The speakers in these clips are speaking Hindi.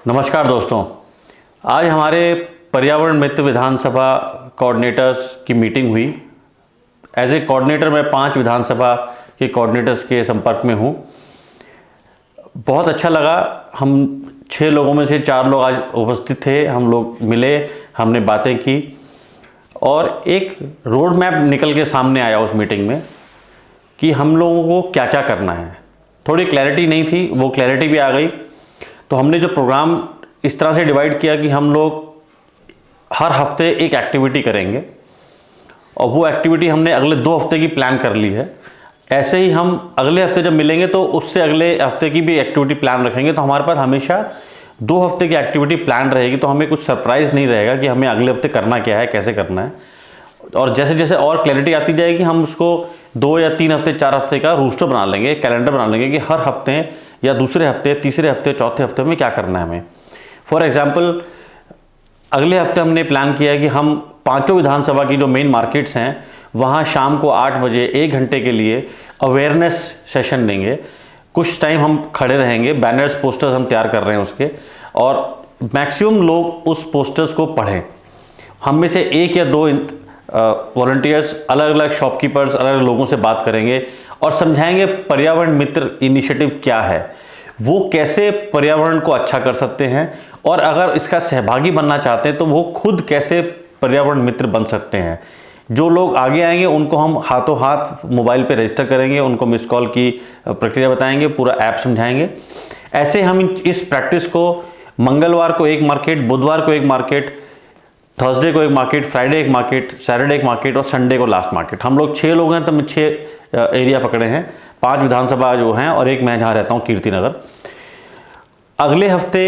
नमस्कार दोस्तों, आज हमारे पर्यावरण मित्र विधानसभा कोऑर्डिनेटर्स की मीटिंग हुई। एज ए कोऑर्डिनेटर मैं 5 विधानसभा के कोऑर्डिनेटर्स के संपर्क में हूँ। बहुत अच्छा लगा। हम 6 लोगों में से 4 लोग आज उपस्थित थे। हम लोग मिले, हमने बातें की और एक रोड मैप निकल के सामने आया उस मीटिंग में कि हम लोगों को क्या क्या करना है। थोड़ी क्लैरिटी नहीं थी, वो क्लैरिटी भी आ गई। तो हमने जो प्रोग्राम इस तरह से डिवाइड किया कि हम लोग हर हफ्ते एक एक्टिविटी करेंगे और वो एक्टिविटी हमने अगले 2 हफ्ते की प्लान कर ली है। ऐसे ही हम अगले हफ्ते जब मिलेंगे तो उससे अगले हफ्ते की भी एक्टिविटी प्लान रखेंगे। तो हमारे पास हमेशा 2 हफ्ते की एक्टिविटी प्लान रहेगी, तो हमें कुछ सरप्राइज़ नहीं रहेगा कि हमें अगले हफ्ते करना क्या है, कैसे करना है। और जैसे जैसे और क्लैरिटी आती जाएगी हम उसको 2 या 3 हफ्ते 4 हफ्ते का रोस्टर बना लेंगे, कैलेंडर बना लेंगे कि हर हफ्ते या दूसरे हफ्ते, तीसरे हफ्ते, चौथे हफ्ते में क्या करना है हमें। फॉर एग्जाम्पल अगले हफ्ते हमने प्लान किया है कि हम 5 विधानसभा की जो मेन मार्केट्स हैं वहाँ शाम को 8 बजे 1 घंटे के लिए अवेयरनेस सेशन लेंगे। कुछ टाइम हम खड़े रहेंगे, बैनर्स पोस्टर्स हम तैयार कर रहे हैं उसके, और मैक्सिमम लोग उस पोस्टर्स को पढ़ें। हम में से 1 या 2 वॉलंटियर्स अलग अलग शॉपकीपर्स, अलग अलग लोगों से बात करेंगे और समझाएंगे पर्यावरण मित्र इनिशिएटिव क्या है, वो कैसे पर्यावरण को अच्छा कर सकते हैं, और अगर इसका सहभागी बनना चाहते हैं तो वो खुद कैसे पर्यावरण मित्र बन सकते हैं। जो लोग आगे आएंगे उनको हम हाथों हाथ मोबाइल पे रजिस्टर करेंगे, उनको मिस कॉल की प्रक्रिया बताएंगे, पूरा ऐप समझाएंगे। ऐसे हम इस प्रैक्टिस को मंगलवार को एक मार्केट, बुधवार को एक मार्केट, थर्सडे को एक मार्केट, फ्राइडे एक मार्केट, सैटरडे एक मार्केट और संडे को लास्ट मार्केट। हम लोग 6 लोग हैं तो मैं 6 एरिया पकड़े हैं, 5 विधानसभा जो हैं और एक मैं जहाँ रहता हूँ कीर्तिनगर। अगले हफ्ते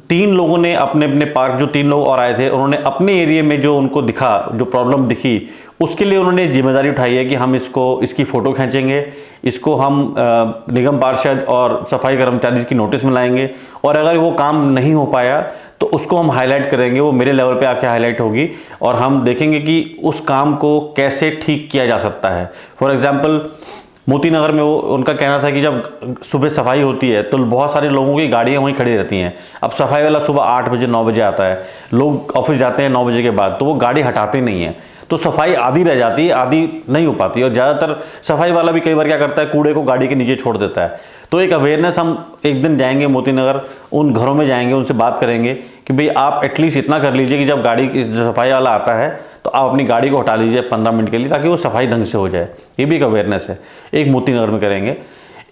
3 लोगों ने अपने अपने पार्क, जो 3 लोग और आए थे, उन्होंने अपने एरिया में जो उनको दिखा, जो प्रॉब्लम दिखी, उसके लिए उन्होंने जिम्मेदारी उठाई है कि हम इसकी फ़ोटो खींचेंगे, इसको हम निगम पार्षद और सफाई कर्मचारी की नोटिस में लाएंगे, और अगर वो काम नहीं हो पाया तो उसको हम हाईलाइट करेंगे, वो मेरे लेवल पे आके हाईलाइट होगी और हम देखेंगे कि उस काम को कैसे ठीक किया जा सकता है। फॉर एग्जांपल मोती नगर में वो उनका कहना था कि जब सुबह सफाई होती है तो बहुत सारे लोगों की गाड़ियाँ वहीं खड़ी रहती हैं। अब सफाई वाला सुबह 8 बजे 9 बजे आता है, लोग ऑफिस जाते हैं 9 बजे के बाद, तो वो गाड़ी हटाते नहीं हैं, तो सफाई आधी रह जाती है, आधी नहीं हो पाती। और ज़्यादातर सफाई वाला भी कई बार क्या करता है, कूड़े को गाड़ी के नीचे छोड़ देता है। तो एक अवेयरनेस, हम एक दिन जाएंगे मोती नगर, उन घरों में जाएंगे, उनसे बात करेंगे कि भाई आप एटलीस्ट इतना कर लीजिए कि जब गाड़ी की सफाई वाला आता है तो आप अपनी गाड़ी को हटा लीजिए 15 मिनट के लिए, ताकि वो सफाई ढंग से हो जाए। ये भी एक अवेयरनेस है, एक मोती नगर में करेंगे।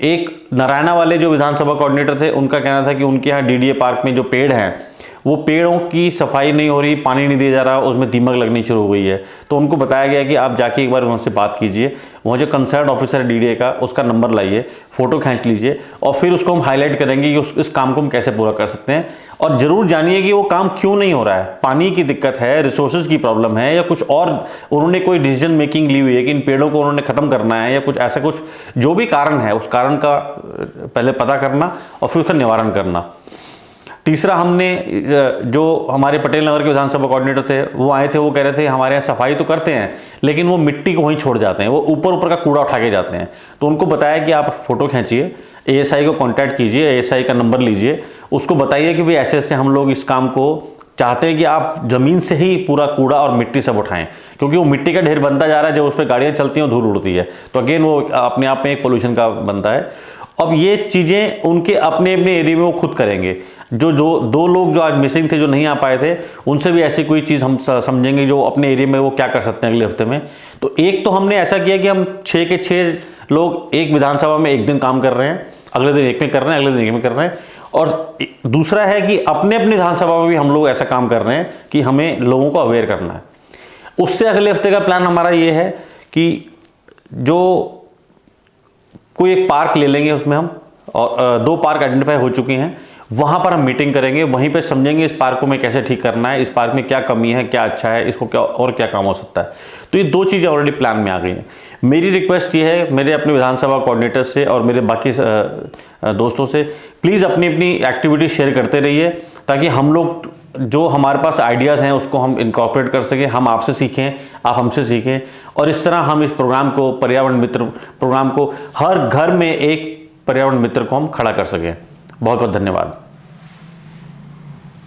एक नारायणा वाले जो विधानसभा कोऑर्डिनेटर थे, उनका कहना था कि उनके यहाँ डीडीए पार्क में जो पेड़ हैं वो पेड़ों की सफाई नहीं हो रही, पानी नहीं दिया जा रहा, उसमें दीमक लगनी शुरू हो गई है। तो उनको बताया गया कि आप जाके एक बार उनसे बात कीजिए, वहाँ जो कंसर्न ऑफिसर है डीडीए का, उसका नंबर लाइए, फ़ोटो खींच लीजिए और फिर उसको हम हाईलाइट करेंगे कि इस काम को हम कैसे पूरा कर सकते हैं। और ज़रूर जानिए कि वो काम क्यों नहीं हो रहा है, पानी की दिक्कत है, रिसोर्सेज की प्रॉब्लम है, या कुछ और उन्होंने कोई डिसीजन मेकिंग ली हुई है कि इन पेड़ों को उन्होंने ख़त्म करना है, या कुछ ऐसा, कुछ जो भी कारण है उस कारण का पहले पता करना और फिर उसका निवारण करना। तीसरा, हमने जो हमारे पटेल नगर के विधानसभा कोऑर्डिनेटर थे वो आए थे, वो कह रहे थे हमारे यहाँ सफाई तो करते हैं लेकिन वो मिट्टी को वहीं छोड़ जाते हैं, वो ऊपर ऊपर का कूड़ा उठा के जाते हैं। तो उनको बताया कि आप फ़ोटो खींचिए, एएसआई को कांटेक्ट कीजिए, एएसआई का नंबर लीजिए, उसको बताइए कि भाई ऐसे ऐसे हम लोग इस काम को चाहते हैं कि आप ज़मीन से ही पूरा कूड़ा और मिट्टी सब उठाएं, क्योंकि वो मिट्टी का ढेर बनता जा रहा है, जब उस पर गाड़ियाँ चलती हैं धूल उड़ती है, तो अगेन वो अपने आप में एक पोल्यूशन का बनता है। अब ये चीज़ें उनके अपने अपने एरिया में वो खुद करेंगे। जो 2 लोग जो आज मिसिंग थे, जो नहीं आ पाए थे, उनसे भी ऐसी कोई चीज़ हम समझेंगे जो अपने एरिया में वो क्या कर सकते हैं अगले हफ्ते में। तो एक तो हमने ऐसा किया कि हम 6 के 6 लोग एक विधानसभा में एक दिन काम कर रहे हैं, अगले दिन एक में कर रहे हैं, अगले दिन एक में कर रहे हैं। और दूसरा है कि अपने अपनी विधानसभा में भी हम लोग ऐसा काम कर रहे हैं कि हमें लोगों को अवेयर करना है। उससे अगले हफ्ते का प्लान हमारा ये है कि जो कोई एक पार्क ले लेंगे, उसमें हम, और 2 पार्क आइडेंटिफाई हो चुके हैं, वहाँ पर हम मीटिंग करेंगे, वहीं पे समझेंगे इस पार्क को में कैसे ठीक करना है, इस पार्क में क्या कमी है, क्या अच्छा है, इसको क्या और क्या काम हो सकता है। तो ये 2 चीज़ें ऑलरेडी प्लान में आ गई हैं। मेरी रिक्वेस्ट ये है मेरे अपने विधानसभा कोऑर्डिनेटर से और मेरे बाकी दोस्तों से, प्लीज़ अपनी अपनी एक्टिविटी शेयर करते रहिए, ताकि हम लोग जो हमारे पास आइडियाज़ हैं उसको हम इनकॉर्पोरेट कर सकें, हम आपसे सीखें, आप हमसे सीखें, और इस तरह हम इस प्रोग्राम को, पर्यावरण मित्र प्रोग्राम को, हर घर में एक पर्यावरण मित्र को हम खड़ा कर सकें। बहुत बहुत धन्यवाद।